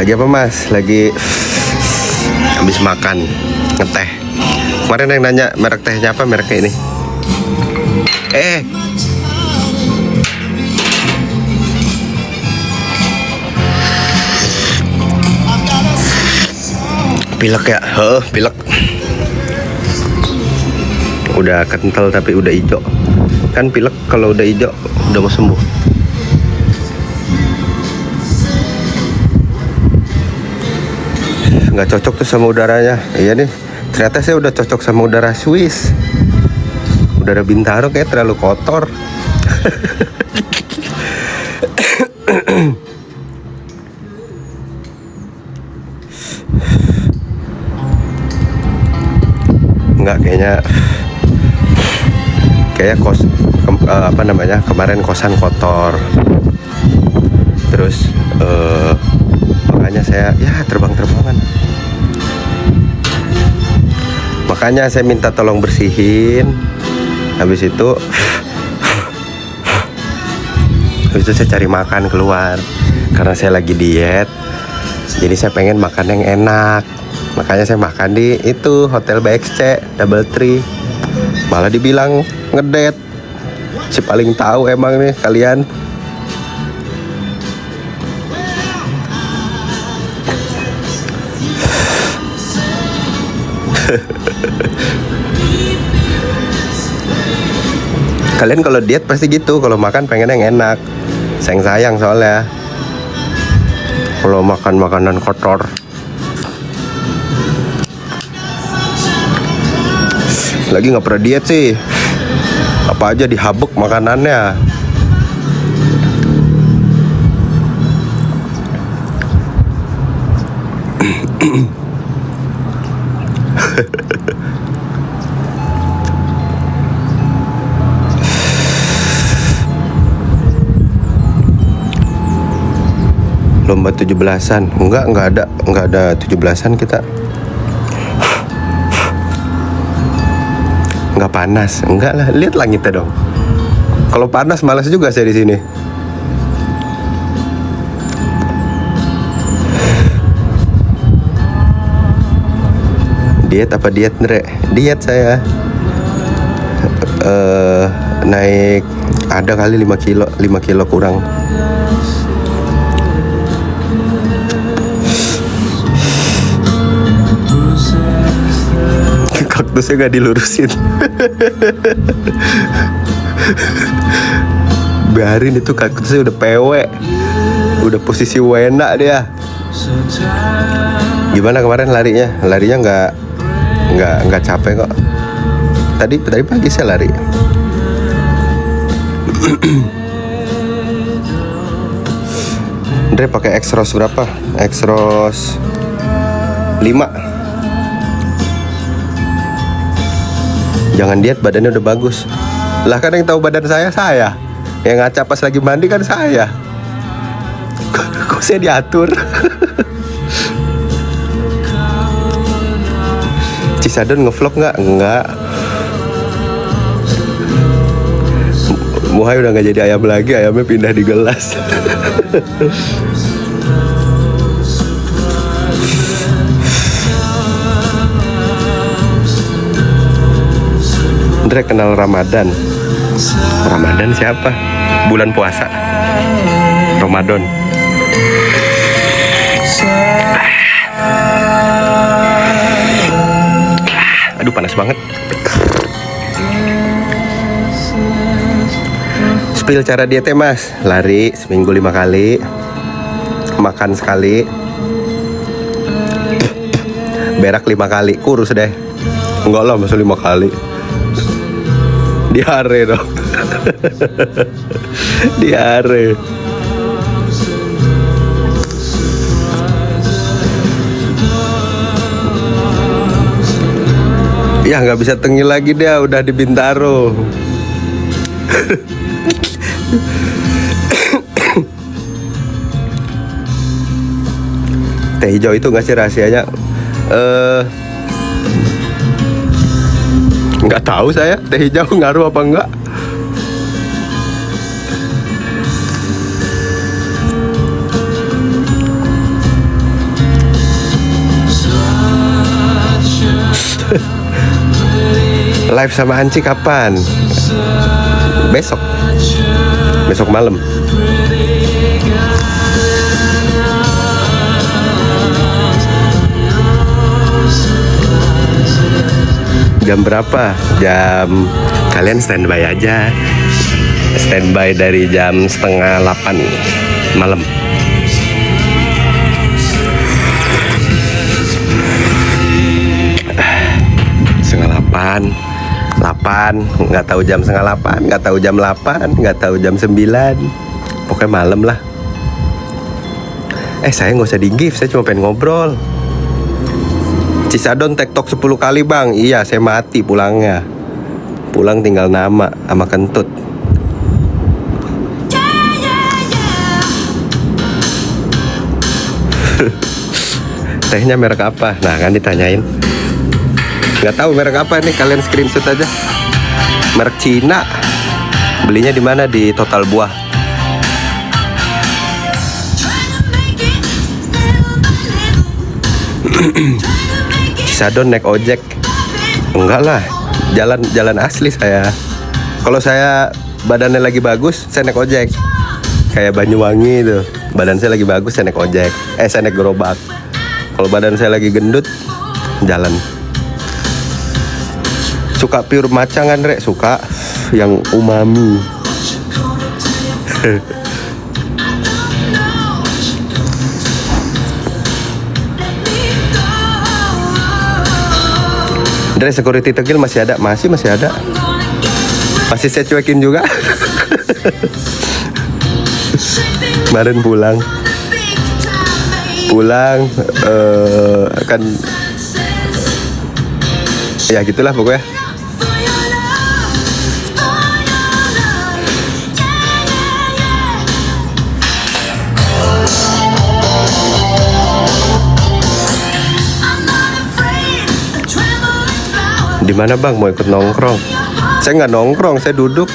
Lagi apa mas? Lagi habis makan, ngeteh. Kemarin yang nanya merek tehnya apa, mereknya ini. Pilek ya? Pilek. Udah kental tapi udah hijau. Kan pilek kalau udah hijau udah mau sembuh. Nggak cocok tuh sama udaranya. Iya nih, ternyata saya udah cocok sama udara Swiss. Udara Bintaro kayak terlalu kotor. Enggak, kayaknya kemarin kosan kotor. Terus makanya saya terbang-terbangan. Makanya saya minta tolong bersihin. Habis itu saya cari makan keluar. Karena saya lagi diet, jadi saya pengen makan yang enak. Makanya saya makan di itu Hotel BXC Double Tree. Malah dibilang ngedet. Si paling tahu emang nih kalian. Kalian kalau diet pasti gitu, kalau makan pengen yang enak. Sayang soalnya kalau makan makanan kotor. Lagi nggak pernah diet sih, apa aja dihabuk makanannya. Lomba 17-an. Enggak ada 17-an kita. Enggak panas. Enggak lah, lihat langitnya dong. Kalau panas malas juga saya di sini. Diet apa diet, Ndre? Diet saya. Naik ada kali 5 kilo kurang. Kaktusnya gak dilurusin. Biarin itu kaktusnya udah PW, udah posisi wena dia. Gimana kemarin larinya? Larinya nggak capek kok. Tadi pagi saya lari. Andre pakai Exros berapa? Exros 5. Jangan diet, badannya udah bagus. Lah kan yang tahu badan saya. Yang ngaca pas lagi mandi kan saya. Kok saya diatur? Cisadon ngevlog nggak? Nggak. Muhai udah nggak jadi ayam lagi, ayamnya pindah di gelas. Andre kenal Ramadan. Ramadan siapa? Bulan puasa. Ramadan. Aduh panas banget. Spill cara dietnya mas. Lari seminggu 5 kali. Makan sekali. Berak 5 kali. Kurus deh. Enggak lah, masa 5 kali. Diare dong. Diare. Ya nggak bisa tengil lagi dia, udah di Bintaro. Teh hijau itu nggak sih rahasianya? Nggak tahu saya, teh hijau ngaruh apa enggak. live sama Anci kapan? Besok. Besok malam. Jam berapa? Jam kalian standby aja. Standby dari jam 7:30 malam. Setengah 8, nggak tahu jam 7:30, nggak tahu jam 8, nggak tahu jam 9, pokoknya malam lah. Saya nggak usah di gift, saya cuma pengen ngobrol. Cisadon TikTok 10 kali bang. Iya, saya mati pulangnya. Pulang tinggal nama sama kentut. Tehnya merek apa? Nah kan ditanyain. Nggak tahu merek apa nih, kalian screenshot aja. Merek Cina. Belinya di mana? Di Total Buah. Cisadon naik ojek? Enggak lah, jalan asli saya. Kalau saya badannya lagi bagus, saya naik ojek. Kayak Banyuwangi itu, badan saya lagi bagus, saya naik ojek. Saya naik gerobak. Kalau badan saya lagi gendut, jalan. Suka pure maca kan, Rek? Suka yang umami. Dari security Tegil masih ada? Masih ada. Masih saya cuekin juga. Kemarin pulang kan ya gitulah pokoknya. Di mana bang, mau ikut nongkrong? Saya nggak nongkrong, saya duduk.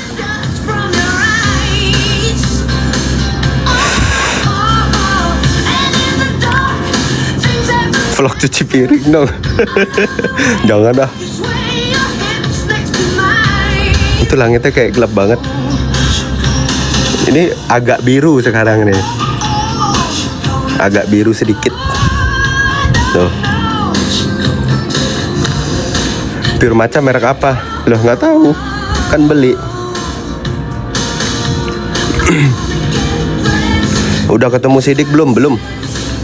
Vlog cuci piring dong. Jangan dah. Itu langitnya kayak gelap banget. Ini agak biru sekarang nih. Agak biru sedikit. Tuh. Pure maca merek apa? Loh nggak tahu, kan beli. Udah ketemu Sidik belum? Belum.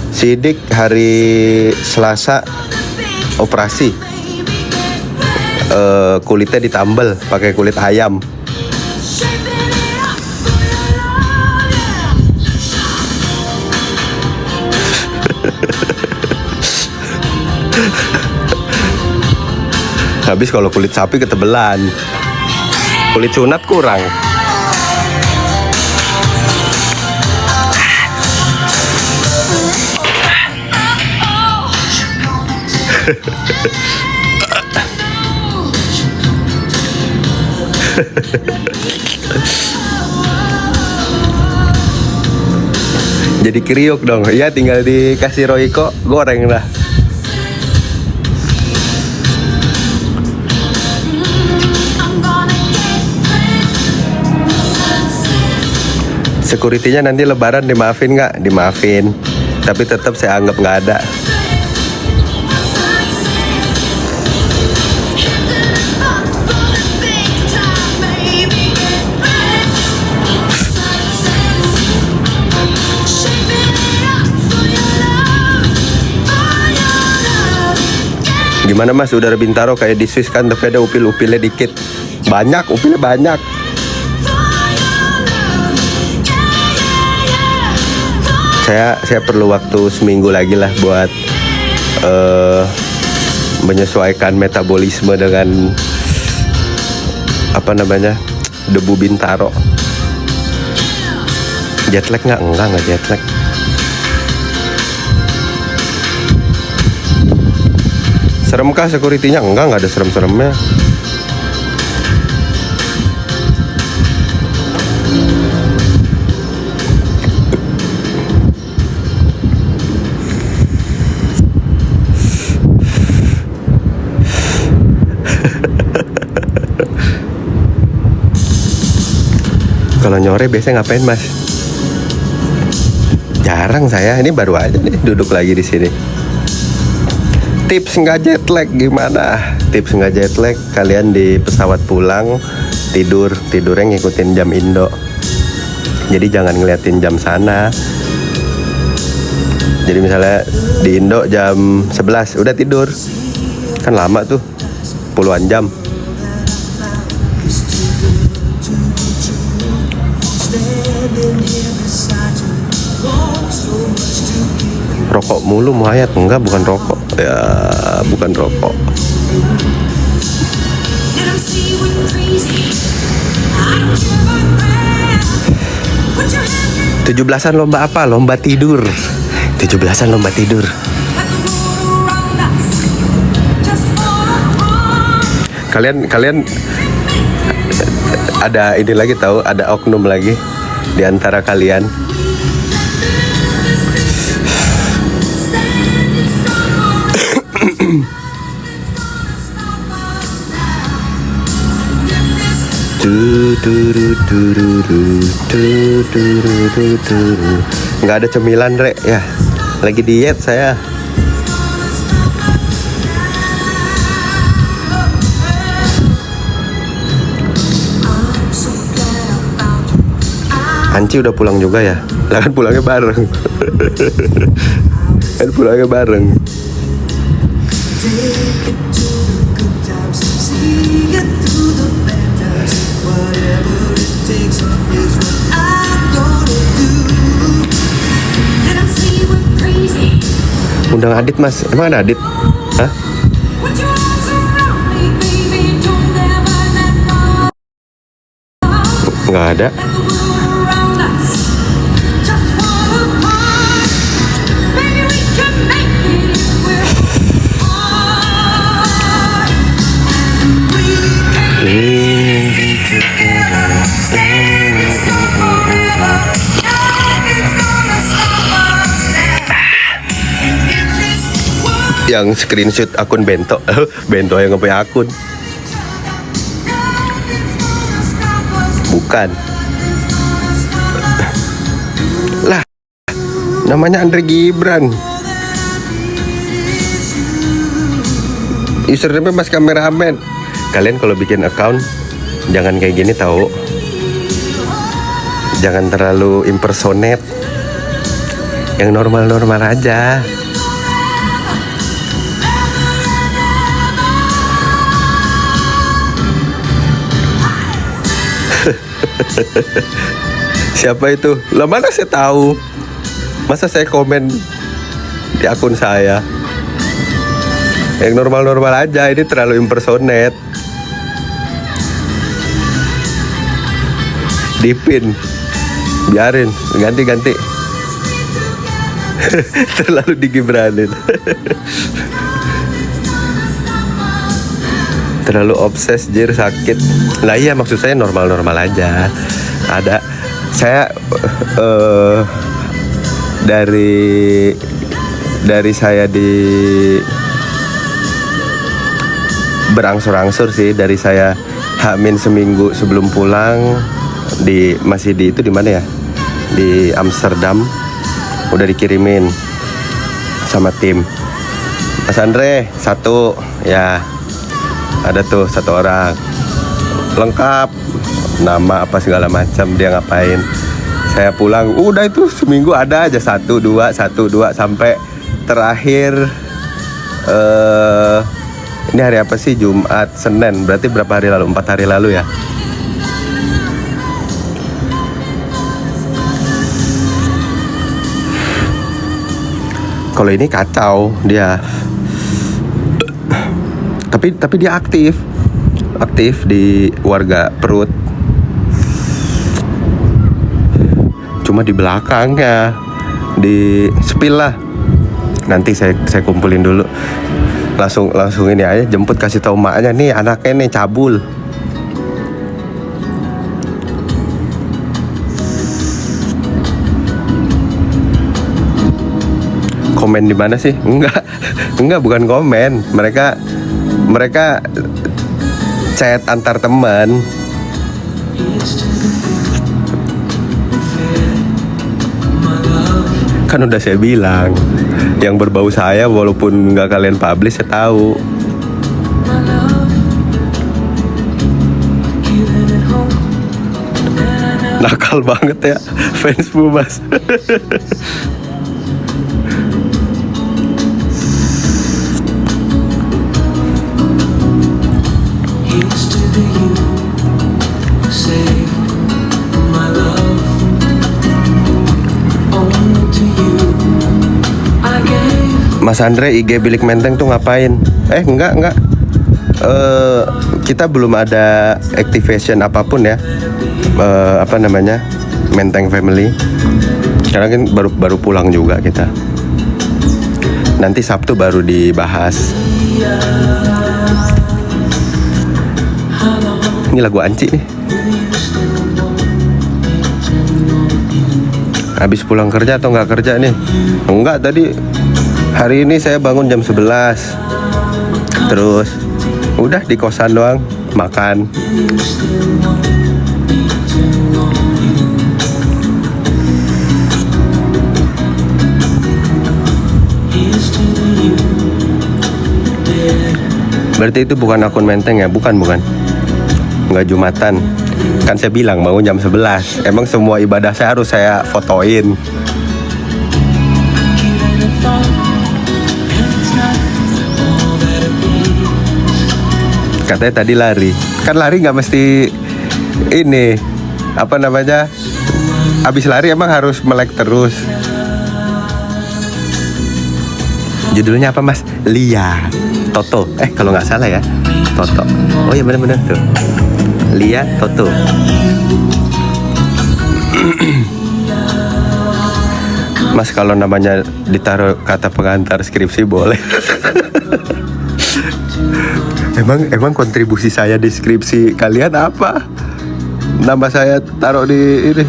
Sidik hari Selasa operasi. Kulitnya ditambal pakai kulit ayam. Habis kalau kulit sapi ketebelan, kulit sunat kurang. Jadi kriuk dong. Ya tinggal dikasih Royco, goreng lah. Security-nya nanti lebaran dimaafin nggak? Dimaafin. Tapi tetap saya anggap nggak ada. Gimana mas, udara Bintaro kayak di Swiss kan, tapi ada upil-upilnya dikit. Banyak, upilnya banyak. Saya perlu waktu seminggu lagi lah buat menyesuaikan metabolisme dengan apa namanya, debu Bintaro. Jet lag nggak? Enggak jet lag. Serem kah security-nya? Enggak ada serem-seremnya. Kalau nyore biasanya ngapain mas? Jarang saya, ini baru aja nih duduk lagi di sini. Tips nggak jet lag gimana? Tips nggak jet lag, kalian di pesawat pulang tidurnya ngikutin jam Indo. Jadi jangan ngeliatin jam sana. Jadi misalnya di Indo jam 11 udah tidur, kan lama tuh, puluhan jam. Rokok mulu Muhayat? Enggak, bukan rokok. Ya, bukan rokok. 17-an lomba apa? Lomba tidur. 17-an lomba tidur. Kalian ada ini lagi tahu, ada oknum lagi di antara kalian. Nggak ada cemilan Rek ya, lagi diet saya. Anci udah pulang juga ya? Lah kan pulangnya bareng. Kan pulangnya bareng. Undang Adit mas, emang ada Adit? Hah? Nggak ada. Yang screenshot akun Bento. Bento yang nge-punya akun. Bukan. Lah, namanya Andre Gibran. Username Mas Kameramen. Kalian kalau bikin account jangan kayak gini tahu. Jangan terlalu impersonate. Yang normal-normal aja. Siapa itu? Lah mana saya tahu? Masa saya komen di akun saya? Yang normal-normal aja, ini terlalu impersonate. Dipin, biarin, ganti-ganti. Terlalu digibranin. Terlalu obses, jir, sakit. Lah iya, maksud saya normal-normal aja. Ada saya dari saya di berangsur-angsur sih, dari saya H-min seminggu sebelum pulang masih di itu di mana ya? Di Amsterdam. Udah dikirimin sama tim. Mas Andre, satu ya. Ada tuh satu orang lengkap, nama apa segala macam, dia ngapain. Saya pulang, udah itu seminggu ada aja 1, 2 sampai terakhir ini hari apa sih? Jumat, Senin, berarti berapa hari lalu? 4 hari lalu ya. Kalau ini kacau dia. Tapi dia aktif di warga perut. Cuma di belakangnya, di spill lah. Nanti saya kumpulin dulu. Langsung ini aja, jemput, kasih tahu maknya nih, anaknya nih cabul. Komen di mana sih? Enggak, bukan komen. Mereka chat antar teman. Kan udah saya bilang, yang berbau saya walaupun nggak kalian publish saya tahu. Nakal banget ya fans Bubas. Mas Andre IG Bilik Menteng tuh ngapain? Enggak. Kita belum ada activation apapun ya. Apa namanya? Menteng Family. Sekarang kan baru pulang juga kita. Nanti Sabtu baru dibahas. Ini lagu Anci nih. Habis pulang kerja atau nggak kerja nih? Enggak, tadi hari ini saya bangun jam 11. Terus udah di kosan doang, makan. Berarti itu bukan akun Menteng ya? Bukan. Nggak Jumatan. Kan saya bilang bangun jam 11. Emang semua ibadah saya harus saya fotoin? Katanya tadi lari. Kan lari nggak mesti ini. Apa namanya? Abis lari emang harus melek terus. Judulnya apa Mas? Lia Toto. Kalau nggak salah ya, Toto. Oh iya benar tuh. Lia Toto. Mas, kalau namanya ditaruh kata pengantar skripsi boleh. Emang kontribusi saya di skripsi kalian apa? Nama saya taruh di ini.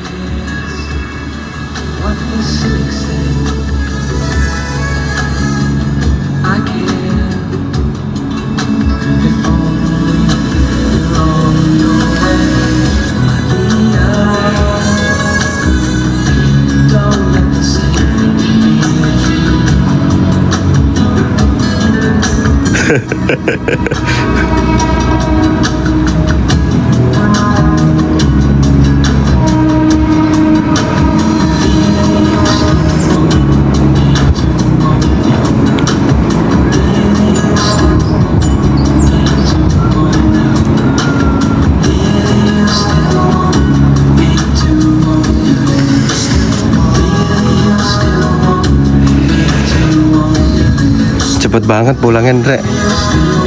Cepet banget pulangnya, Andre.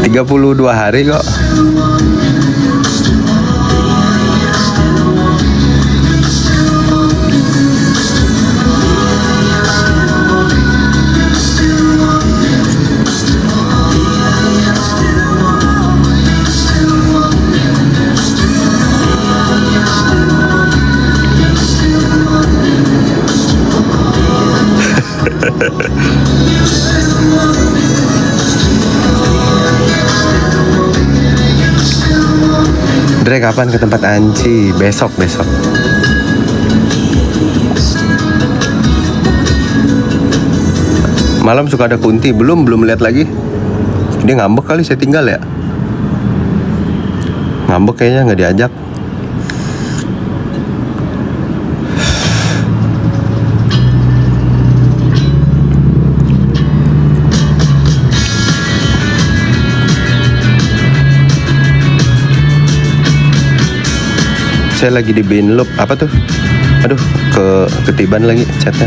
32 hari kok. Dre, kapan ke tempat Anci? Besok. Malam suka ada Kunti. Belum lihat lagi. Dia ngambek kali saya tinggal ya. Ngambek kayaknya, nggak diajak. Saya lagi di Binloop. Apa tuh? Aduh, ketiban lagi chatnya.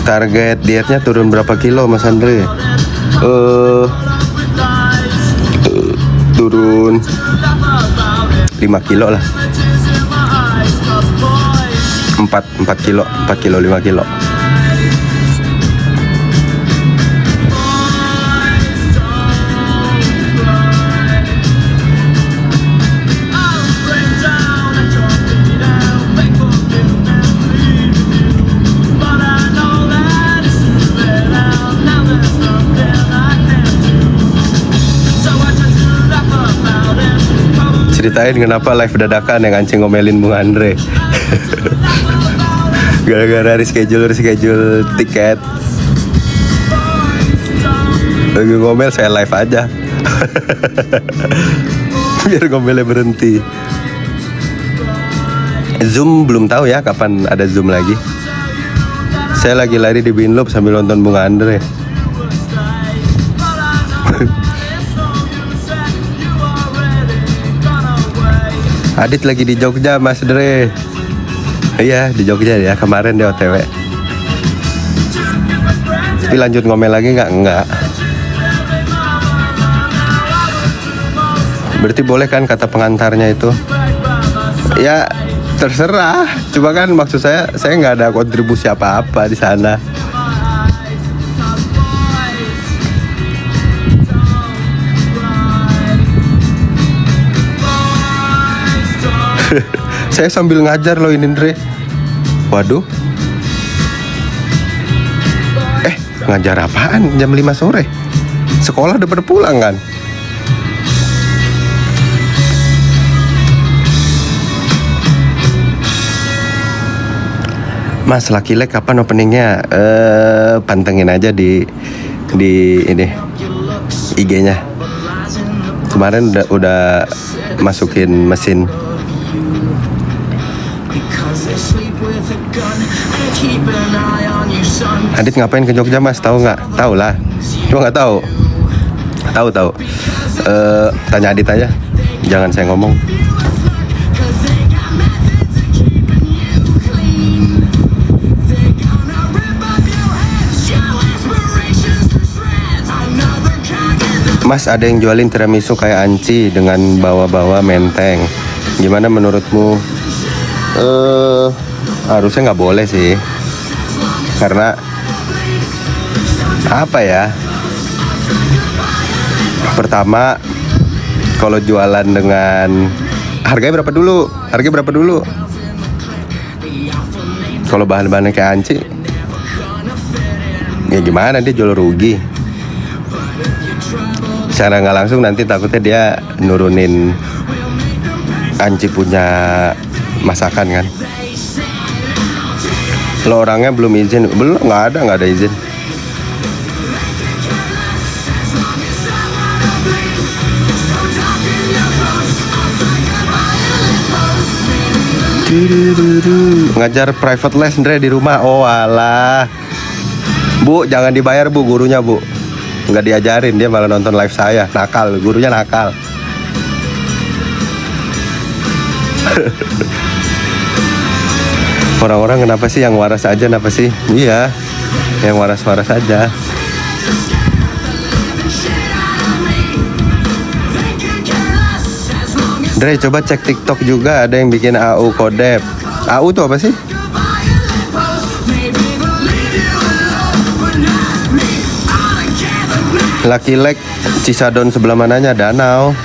Target dietnya turun berapa kilo Mas Andre? Turun 5 kilo lah. 4 kilo 5 kilo. Ceritain kenapa live dadakan yang Anci ngomelin Bung Andre. Gara-gara reschedule tiket. Lagi ngomel saya live aja. Biar ngomelnya berhenti. Zoom belum tahu ya kapan ada Zoom lagi. Saya lagi lari di Binloop sambil nonton Bung Andre. Adit lagi di Jogja, Mas Dre. Iya, di Jogja ya, kemarin dia OTW. Tapi lanjut ngomel lagi nggak? Enggak. Berarti boleh kan kata pengantarnya itu? Ya, terserah. Cuma kan maksud saya nggak ada kontribusi apa-apa di sana. Saya sambil ngajar loh ini, Dre. Waduh. Ngajar apaan jam 5 sore? Sekolah udah pada pulang kan? Mas, Lucky Lake kapan openingnya? Pantengin aja di ini IG-nya. Kemarin udah masukin mesin. Adit ngapain ke Jogja, Mas? Tahu nggak? Tahu lah. Cuma nggak tahu. Tahu. Tanya Adit aja. Jangan saya ngomong. Mas, ada yang jualin tiramisu kayak Anci dengan bawa-bawa menteng. Gimana menurutmu? Harusnya nggak boleh sih. Karena apa ya? Pertama, kalau jualan dengan harganya berapa dulu? Kalau bahan-bahannya kayak Anci, ya gimana, dia jual rugi. Secara nggak langsung nanti takutnya dia nurunin Anci punya masakan kan. Lo orangnya belum izin, nggak ada izin. Ngajar private les Andre di rumah. Oh alah, Bu, jangan dibayar Bu, gurunya Bu. Nggak diajarin, dia malah nonton live saya. Nakal, gurunya nakal. Orang-orang kenapa sih yang waras aja, kenapa sih? Iya, yang waras-waras aja. Dre, coba cek TikTok juga, ada yang bikin AU Kodep. AU tuh apa sih? Lucky Lake Cisadon sebelah mananya? Danau.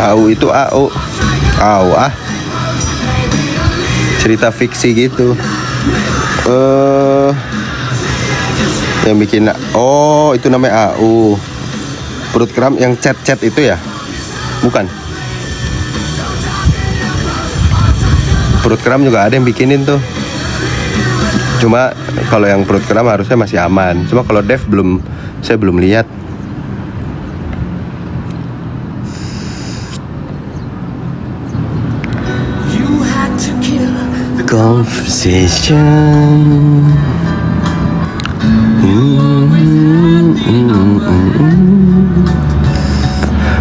AU itu AU cerita fiksi gitu. Yang bikin itu namanya AU. Perut kram yang chat itu ya? Bukan. Perut kram juga ada yang bikinin tuh. Cuma kalau yang perut kram harusnya masih aman. Cuma kalau Dev saya belum lihat. Conversation.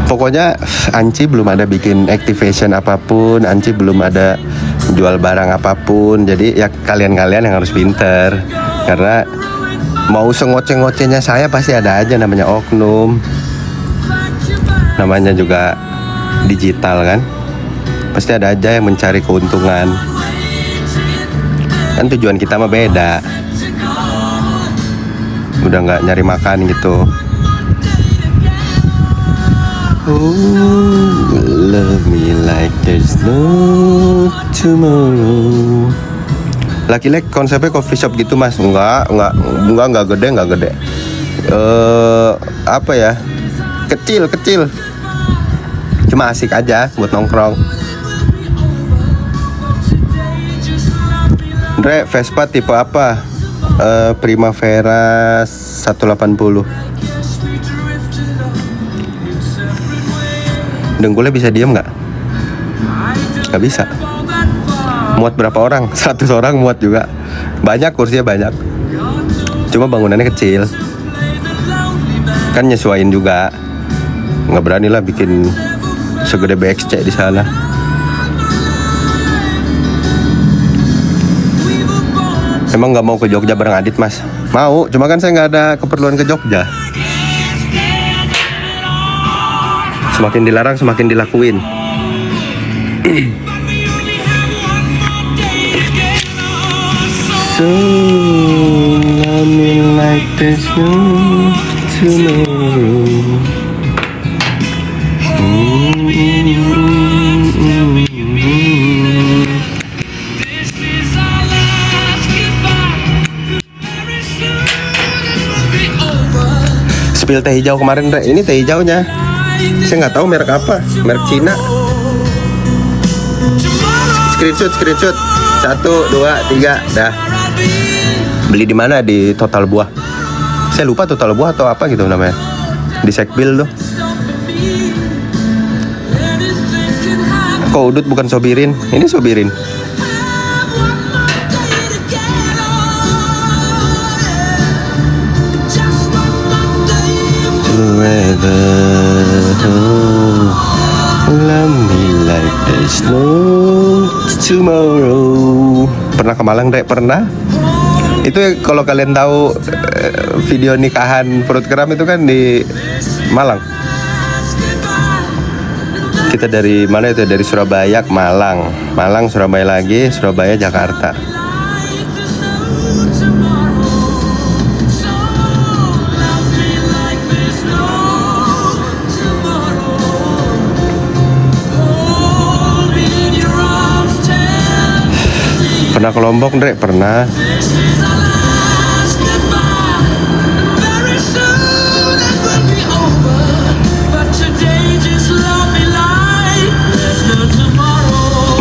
Pokoknya Anci belum ada bikin activation apapun, Anci belum ada jual barang apapun. Jadi ya kalian-kalian yang harus pinter. Karena mau sengoceh-ngocehnya saya pasti ada aja namanya oknum. Namanya juga digital kan. Pasti ada aja yang mencari keuntungan. Kan tujuan kita mah beda. Udah nggak nyari makan gitu. Oh, love me like there's no tomorrow. Lucky Lake konsepnya coffee shop gitu Mas? Enggak gede. apa ya, kecil, cuma asik aja buat nongkrong. Andre, Vespa tipe apa? Primavera 180. Dengkulnya bisa diem nggak? Nggak bisa. Muat berapa orang? 100 orang muat juga. Banyak, kursinya banyak. Cuma bangunannya kecil. Kan nyesuaiin juga. Nggak berani lah bikin segede BXC di sana. Emang nggak mau ke Jogja bareng Adit, Mas? Mau, cuma kan saya nggak ada keperluan ke Jogja. Semakin dilarang, semakin dilakuin. So, love me like there's no tomorrow. Spill teh hijau kemarin, Re. Ini teh hijaunya. Saya nggak tahu merek apa, merek Cina. Screenshot. 1, 2, 3, dah. Beli di mana? Di Total Buah. Saya lupa Total Buah atau apa gitu namanya. Di Sekbil tuh. Kok udut bukan Sobirin? Ini Sobirin. Love me like there's no tomorrow. Pernah ke Malang, Dek? Pernah? Itu ya, kalau kalian tahu video nikahan perut keram itu kan di Malang. Kita dari mana itu? Dari Surabaya ke Malang. Malang, Surabaya lagi, Surabaya, Jakarta. Pernah ke Lombok, Ndre? Pernah.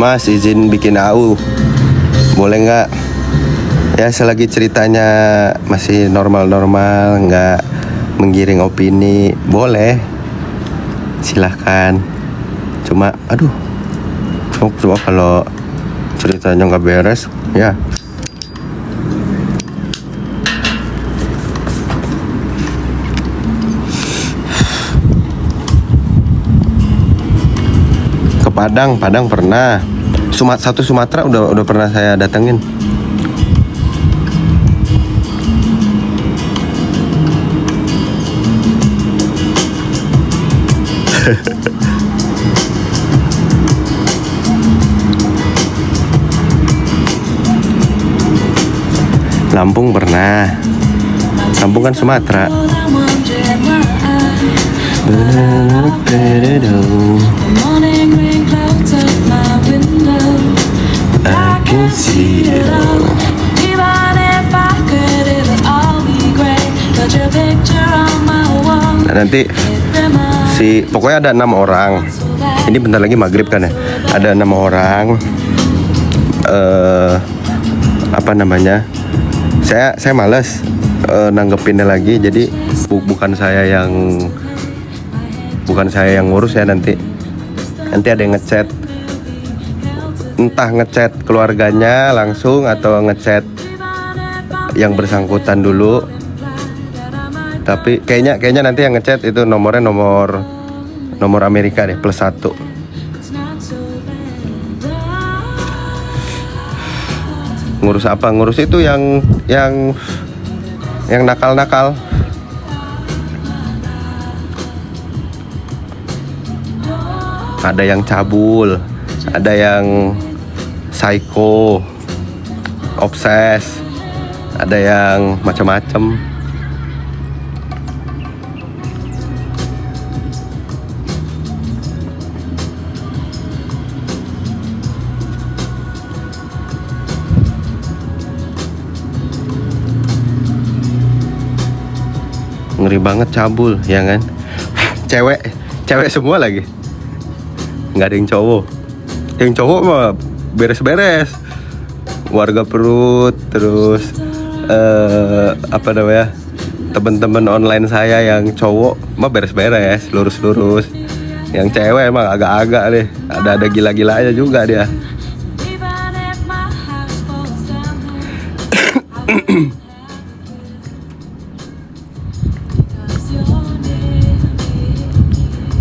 Mas, izin bikin AU. Boleh nggak? Ya, selagi ceritanya masih normal-normal, nggak menggiring opini, boleh. Silahkan. Cuma, aduh. Coba kalau ceritanya nggak beres, ya. Ke Padang pernah. Satu Sumatera udah pernah saya datengin. Lampung pernah. Lampung kan Sumatera. Nah, nanti pokoknya ada 6 orang. Ini bentar lagi maghrib kan ya. Ada 6 orang. Apa namanya? Saya malas nanggepinnya lagi, jadi bukan saya yang ngurus ya. Nanti ada yang ngechat, entah ngechat keluarganya langsung atau ngechat yang bersangkutan dulu. Tapi kayaknya nanti yang ngechat itu nomornya nomor Amerika deh, +1. Ngurus apa? Ngurus itu yang nakal-nakal. Ada yang cabul, ada yang psycho, obses, ada yang macam-macam. Ngeri banget cabul, ya kan? Cewek semua lagi. Nggak ada yang cowok. Yang cowok mah beres-beres. Warga perut, terus apa namanya? Teman-teman online saya yang cowok mah beres-beres, lurus-lurus. Yang cewek emang agak-agak deh. Ada gila-gilanya juga dia.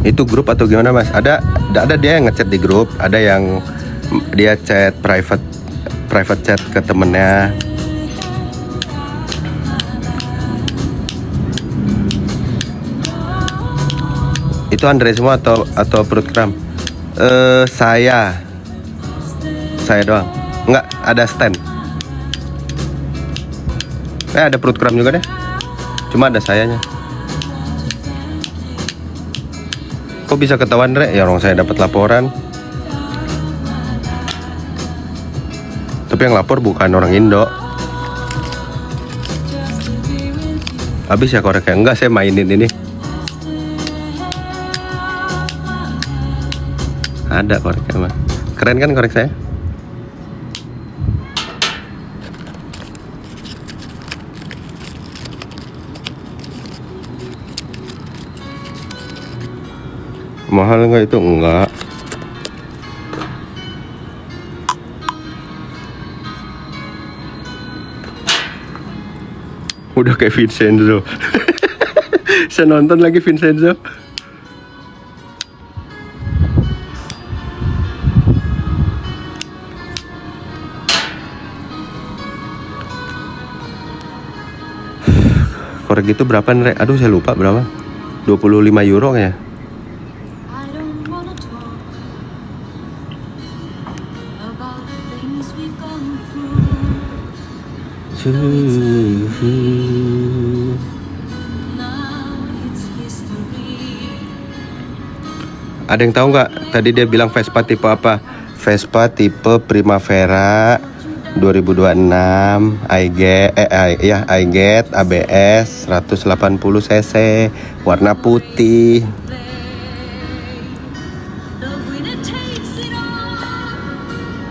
Itu grup atau gimana mas? Ada dia yang ngechat di grup, ada yang dia chat private chat ke temennya. Itu Andre semua atau perut kram? Saya doang. Enggak, ada stand. Ada perut kram juga deh. Cuma ada sayanya. Kok bisa ketahuan, Re? Ya orang saya dapat laporan. Tapi yang lapor bukan orang Indo. Habis ya koreknya? Enggak, saya mainin ini. Ada koreknya mah. Keren kan korek saya? Mahal nggak itu? Enggak. Udah kayak Vincenzo. Saya nonton lagi Vincenzo. Korek itu berapa nih? Aduh saya lupa berapa. 25 euro ya. Ada yang tahu nggak? Tadi dia bilang Vespa tipe apa? Vespa tipe Primavera 2026 iGet ABS 180 cc warna putih.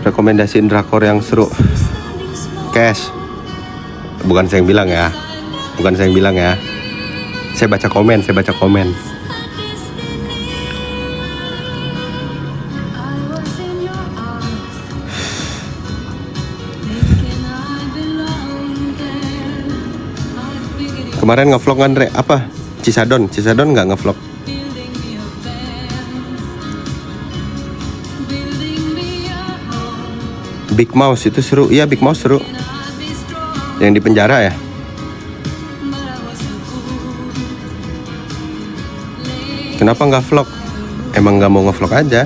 Rekomendasiin drakor yang seru. Cash. Bukan saya yang bilang ya. Saya baca komen. Kemarin ngevlog kan, Re? Apa? Cisadon nggak ngevlog? Big Mouse itu seru. Iya, Big Mouse seru. Yang di penjara ya? Kenapa nggak vlog? Emang nggak mau ngevlog aja?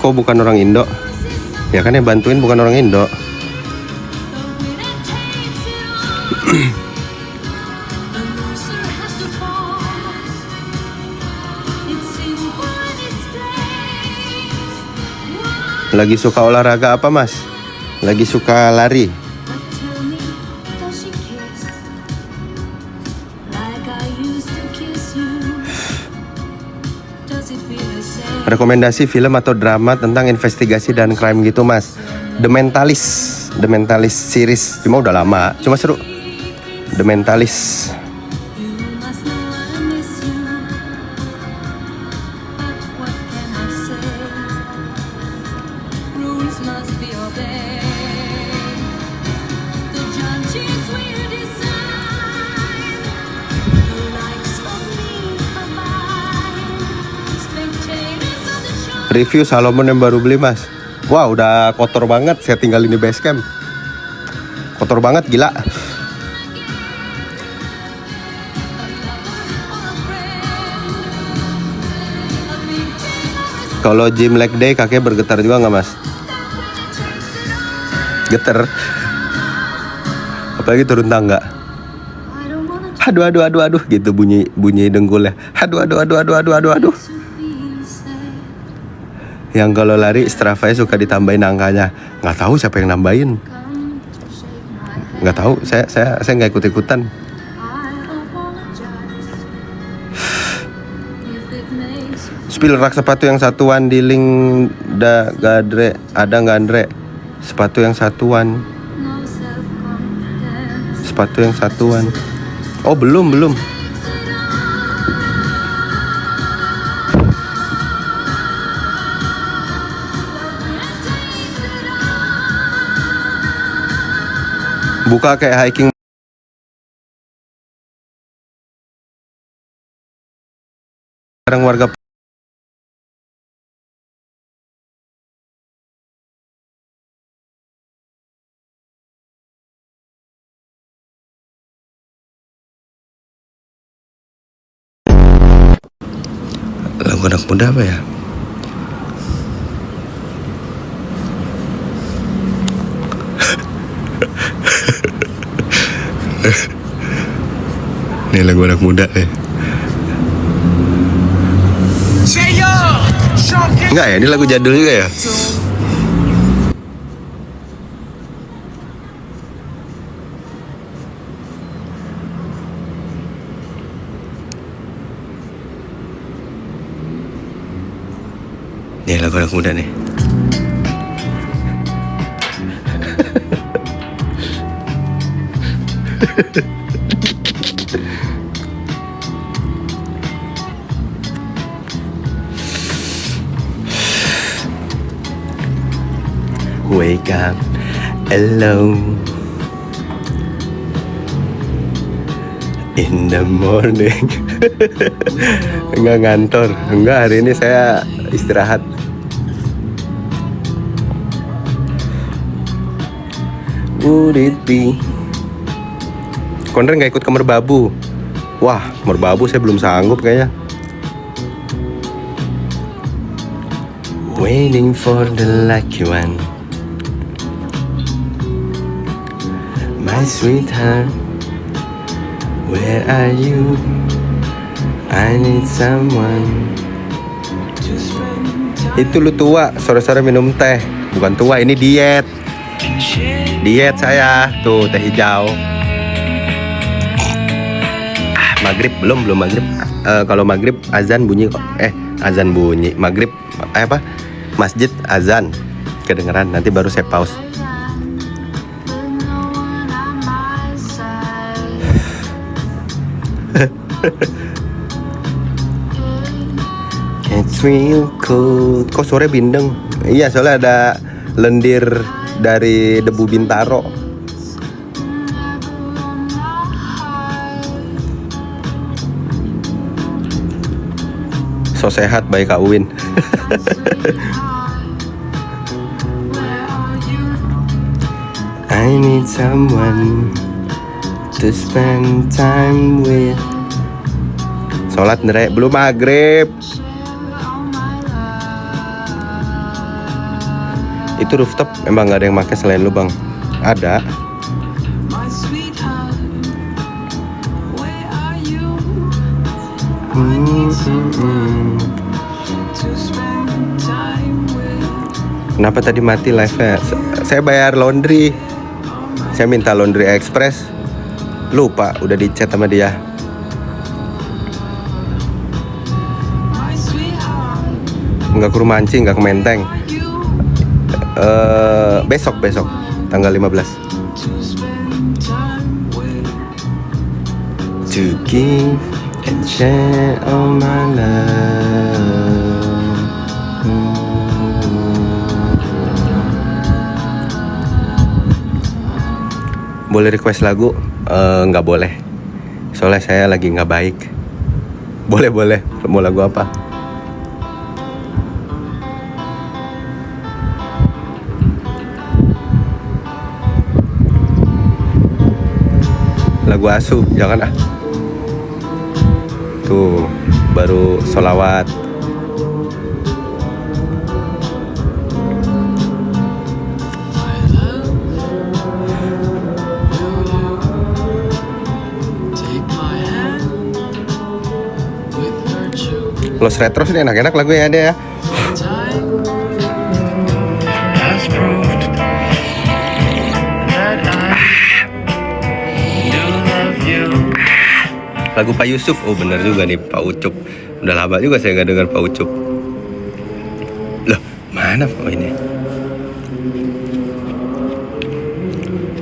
Kok bukan orang Indo? Ya kan yang bantuin bukan orang Indo. Lagi suka olahraga apa mas? Lagi suka lari. Rekomendasi film atau drama tentang investigasi dan crime gitu mas. The Mentalist series. Cuma udah lama, cuma seru. The Mentalist. Review Salomon yang baru beli mas. Wah udah kotor banget. Saya tinggalin di base camp. Kotor banget gila. Kalau gym leg day kakek bergetar juga nggak mas? Getar. Apalagi turun tangga. Aduh gitu bunyi dengkulnya. Aduh. Yang kalau lari Strava suka ditambahin angkanya. Nggak tahu siapa yang nambahin. Nggak tahu, saya nggak ikut-ikutan. Spill rak sepatu yang satuan di link Gadre, ada nggak Andre? Sepatu yang satuan. Sepatu yang satuan. Oh belum. Buka kayak hiking. Bareng warga. Lagu anak muda apa ya? Nih lagu anak muda ya. Enggak ya, ini lagu jadul juga ya. Nih lagu anak muda nih. Wake up alone in the morning. Enggak ngantor. Enggak, hari ini saya istirahat. Would it be? Konren nggak ikut ke Merbabu. Wah, Merbabu saya belum sanggup kayaknya. Waiting for the lucky one, my sweetheart, where are you? I need someone. Itu lu tua, sore-sore minum teh. Bukan tua, ini diet. Diet saya, tuh teh hijau. Maghrib belum maghrib. Kalau maghrib azan bunyi kok. Azan bunyi. Maghrib apa? Masjid azan kedengeran. Nanti baru saya pause. It's real cold. Kok sore bindeng? Iya, soalnya ada lendir dari debu Bintaro. So sehat baik Kak Uwin. I need someone to spend time with. Sholat Ndre, belum maghrib. Itu rooftop emang gak ada yang pakai selain lu bang? Ada. Kenapa tadi mati live-nya? Saya bayar laundry. Saya minta laundry express. Lupa udah di chat sama dia. Enggak ke rumah Anci, enggak ke Menteng. Besok tanggal 15. To give and share all my love. Boleh request lagu? Nggak boleh. Soalnya saya lagi nggak baik. Boleh. Mau lagu apa? Lagu Asu, jangan ah. Tuh, baru sholawat. Los Retros ini enak-enak lagunya ada ya. lagu Pak Yusuf. Oh bener juga nih, Pak Ucup. Udah lama juga saya nggak dengar Pak Ucup. Loh, mana Pak ini?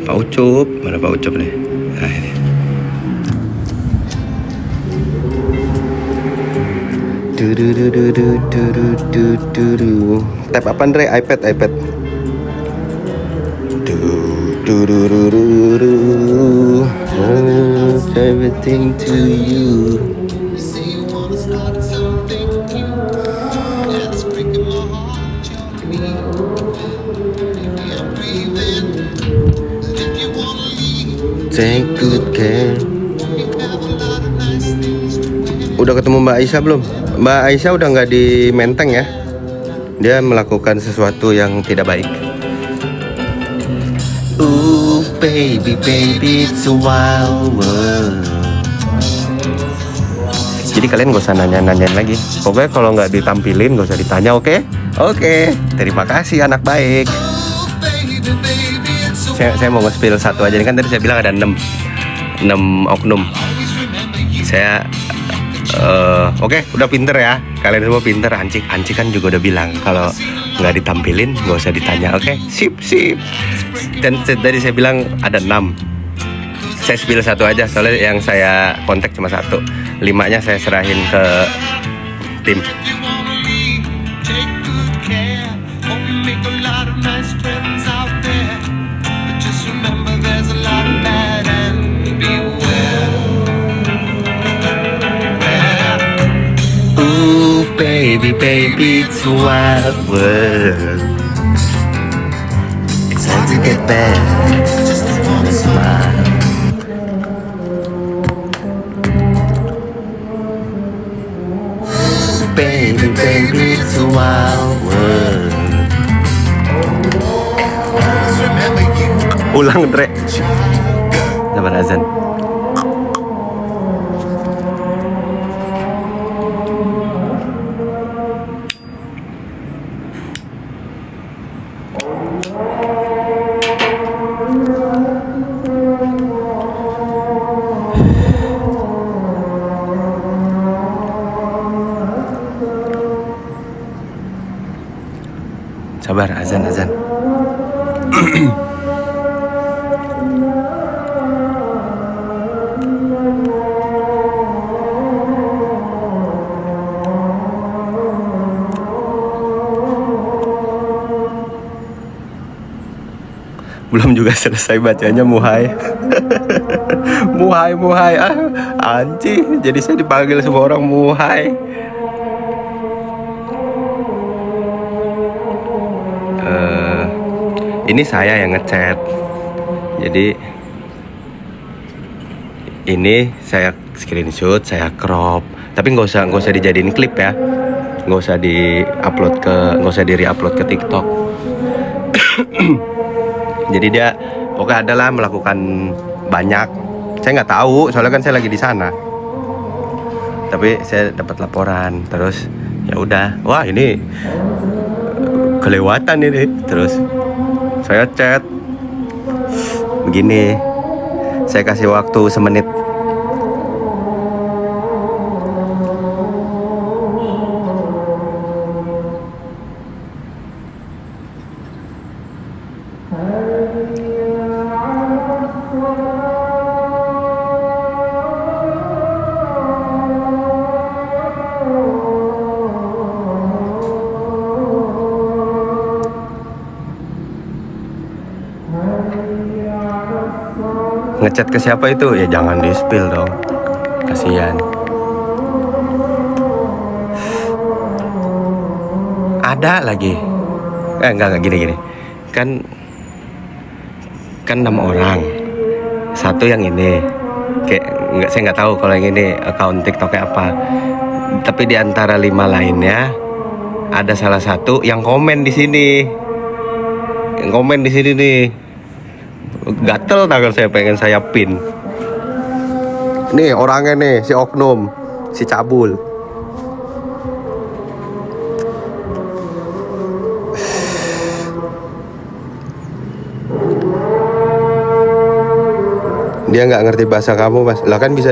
Pak Ucup, mana Pak Ucup nih? Nah ini. Tap apa Andre? iPad. Everything to you. Take good care. Udah ketemu Mbak Aisyah belum? Mbak Aisyah udah nggak di Menteng ya? Dia melakukan sesuatu yang tidak baik. Ooh baby, it's a wild world. Jadi kalian gak usah nanya-nanyain lagi. Pokoknya kalau nggak ditampilin gak usah ditanya, oke? Oke. Terima kasih anak baik. Saya mau nge-spill satu aja. Ini kan tadi saya bilang ada 6 oknum. Saya oke, udah pinter ya. Kalian semua pinter. Anci kan juga udah bilang kalau nggak ditampilin nggak usah ditanya, oke? Sip. Dan tadi saya bilang ada 6. Saya spill satu aja, soalnya yang saya kontak cuma 1. 5-nya saya serahin ke tim. Ooh baby, it's a wild world. It's time to get back. Just wanna smile. Baby, it's a wild world. Ulang, Dre. Sabar azan. Sabar, azan. Belum juga selesai bacanya muhai. muhai. Anci, jadi saya dipanggil semua orang muhai. Ini saya yang ngechat. Jadi ini saya screenshot, saya crop. Tapi nggak usah dijadiin klip ya. Nggak usah di-upload di re-upload ke TikTok. Jadi dia pokoknya adalah melakukan banyak. Saya nggak tahu, soalnya kan saya lagi di sana. Tapi saya dapat laporan, terus ya udah. Wah ini kelewatan ini. Terus saya chat begini, saya kasih waktu semenit. Ngechat ke siapa itu? Ya jangan di spill dong, kasihan. Ada lagi. Enggak gini. Kan 6 orang. Satu yang ini. Saya nggak tahu kalau yang ini akun TikToknya apa. Tapi di antara 5 lainnya ada salah satu yang komen di sini. Yang komen di sini nih. Gatel tangan saya, pengen saya pin. Nih orangnya nih, si oknum, si cabul. Dia nggak ngerti bahasa kamu mas. Lah kan bisa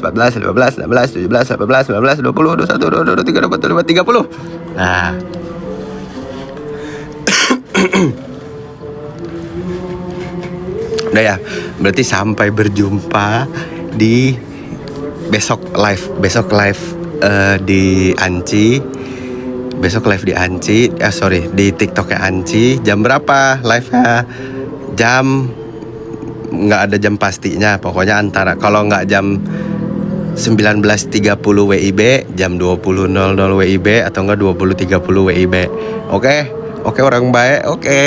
14, 15, 16, 17, 18, 19, 20, 21, 22, 23, 24, 25, 30. Nah. Udah ya, berarti sampai berjumpa di besok live di Anci. Besok live di Anci, di TikToknya Anci. Jam berapa live-nya? Jam nggak ada jam pastinya, pokoknya antara, kalau nggak jam 19.30 WIB, jam 20.00 WIB, atau enggak 20.30 WIB. Oke, orang baik, oke.